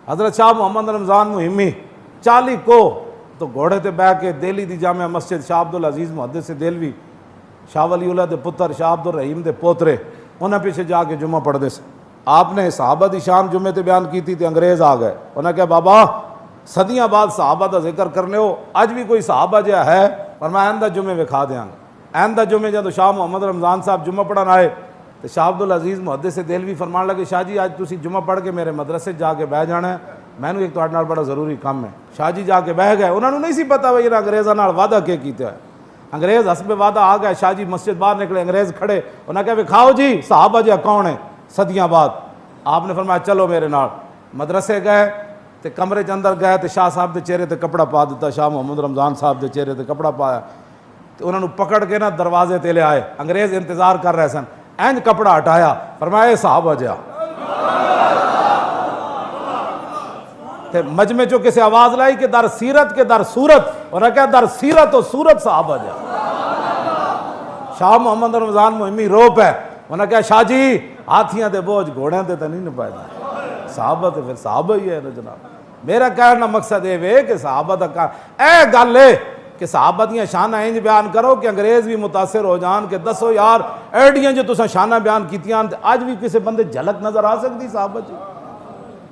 حضرت شاہ محمد رمضان مہمی 40 کو تو گھوڑے تے بہ کے دہلی دی جامع مسجد شاہ عبد العزیز محدث دہلوی شاہ ولی اللہ دے پتر شاہ عبد الرحیم دے پوترے انہیں پیچھے جا کے جمعہ پڑھ دے سے آپ نے صحابہ دی شان جمعے تے بیان کی تھی تے انگریز آ گئے انہیں کہا بابا صدیاں بعد صحابہ دا ذکر کرنے ہو اج بھی کوئی صحابہ جہا ہے اور میں آئندہ جمعے وکھا دیاں گا۔ آئندہ جمعے جب شاہ محمد رمضان صاحب جمعہ پڑھن آئے تو شاہ عبد العزیز محدث دہلوی فرمان لگے شاہ جی آج تسی جمعہ پڑھ کے میرے مدرسے جا کے بہ جانا ہے، میں نے ایک تہاڈے نال بڑا ضروری کام ہے۔ شاہ جی جا کے بہ گئے، انہوں نے نہیں سی پتا بھائی انہاں انگریزاں نال وعدہ کیا کیتا ہے۔ انگریز حسب وعدہ آ گئے، شاہ جی مسجد باہر نکلے، انگریز کھڑے، انہوں نے کہا وکھاؤ جی صحابہ جی کون ہیں صدیاں بعد۔ آپ نے فرمایا چلو میرے نال۔ مدرسے گئے تے کمرے کے اندر گئے تے شاہ صاحب دے چہرے تے کپڑا پا دیتا، شاہ محمد رمضان صاحب دے چہرے تے کپڑا پایا تے انہوں نے پکڑ کے نا دروازے تے لے آئے، انگریز انتظار کر رہے سن، اینج کپڑا ہٹایا، فرمایا اے صحابہ جا۔ تے مجمع چو کسی آواز لائی کہ در سیرت کے در صورت، اور کہا در سیرت و صورت صحابہ جا۔ شاہ محمد رمضان مہمی رو پہ، انہوں نے کہا شاہ جی ہاتھیاں دے بوجھ گھوڑیاں دے تے نہیں نپائے دا، صحابہ تے پھر صحابہ ہی ہے نا جناب۔ میرا کہنا مقصد ہے کہ صحابہ دا کہا اے گل ہے کہ صحابہ دیاں شانہ انج بیان کرو کہ انگریز بھی متاثر ہو جان کہ دسو یار ایڈیاں جو تساں شانہ بیان کیتیاں آج بھی کسی بندے جھلک نظر آ سکتی صحابہ جی،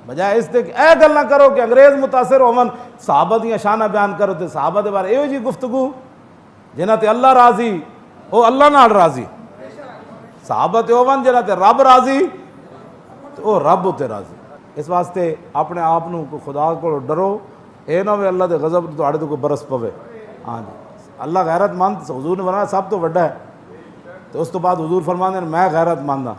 بجائے اس تے اے گل نہ کرو کہ انگریز متاثر ہون صحابہ دیاں شانہ بیان کرو تے صحابہ دے بارے ایو جی گفتگو جنہاں تے اللہ راضی او اللہ نال راضی، صحابہ تے ہون جنہاں تے رب راضی تو او رب تے راضی۔ اس واسطے اپنے آپ کو خدا کو ڈرو، اے نہ ہوئے اللہ دے غضب تہاڈے تے کوئی برس پوے۔ ہاں جی اللہ غیرت مند حضور نے فرمایا سب تو بڑا ہے، تو اس تو بعد حضور فرماندے ہیں میں غیرت مند ہاں،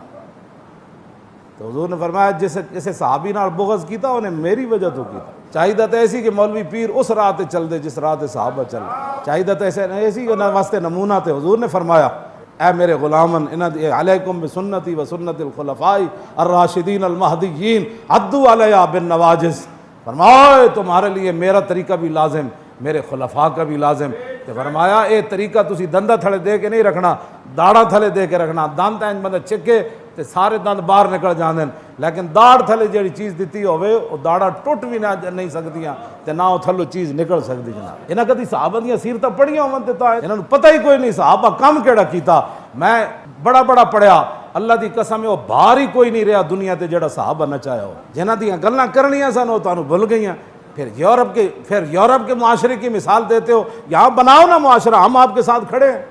تو حضور نے فرمایا جسے صحابی نال بغض کیتا انہیں میری وجہ تو کیتا۔ چاہیے تو ایسی کہ مولوی پیر اس راہ تے چل دے جس راہ تے صحابہ چل، چاہیے تو ایسی کہ واسطے نمونہ تے حضور نے فرمایا اے میرے غلامن علیکم بسنتی و سنت الخلفاء الراشدین المہدیین عضوا علیہا بالنواجذ، فرمایا تمہارے لیے میرا طریقہ بھی لازم، میرے خلفاء کا بھی لازم۔ تو فرمایا اے طریقہ تسی دندہ تھلے دے کے نہیں رکھنا، داڑا تھلے دے کے رکھنا، دند اینج بندہ چکے تے سارے دند باہر نکل جاندے، لیکن داڑ تھلے جیڑی چیز دیتی ہوئے وہ داڑا ٹوٹ بھی نہیں سکدیاں تے نہ وہ تھلو چیز نکل سکتی جناب۔ انہاں کدی صحابہ دیاں سیرتاں پڑھیاں ہون تے تا انہاں نوں پتہ ہی کوئی نہیں صحابہ کم کیڑا کیتا۔ میں بڑا پڑھیا، اللہ دی قسم ہے وہ باہر ہی کوئی نہیں رہا دنیا تے جڑا صحابہ نہ چاہیا ہو، جنہاں دیاں گلاں کرنیاں سن وہ تانوں بھول گئیاں۔ پھر یورپ کے معاشرے کی مثال دیتے ہو، یہاں بناؤ نا معاشرہ، ہم آپ کے ساتھ کھڑے ہیں۔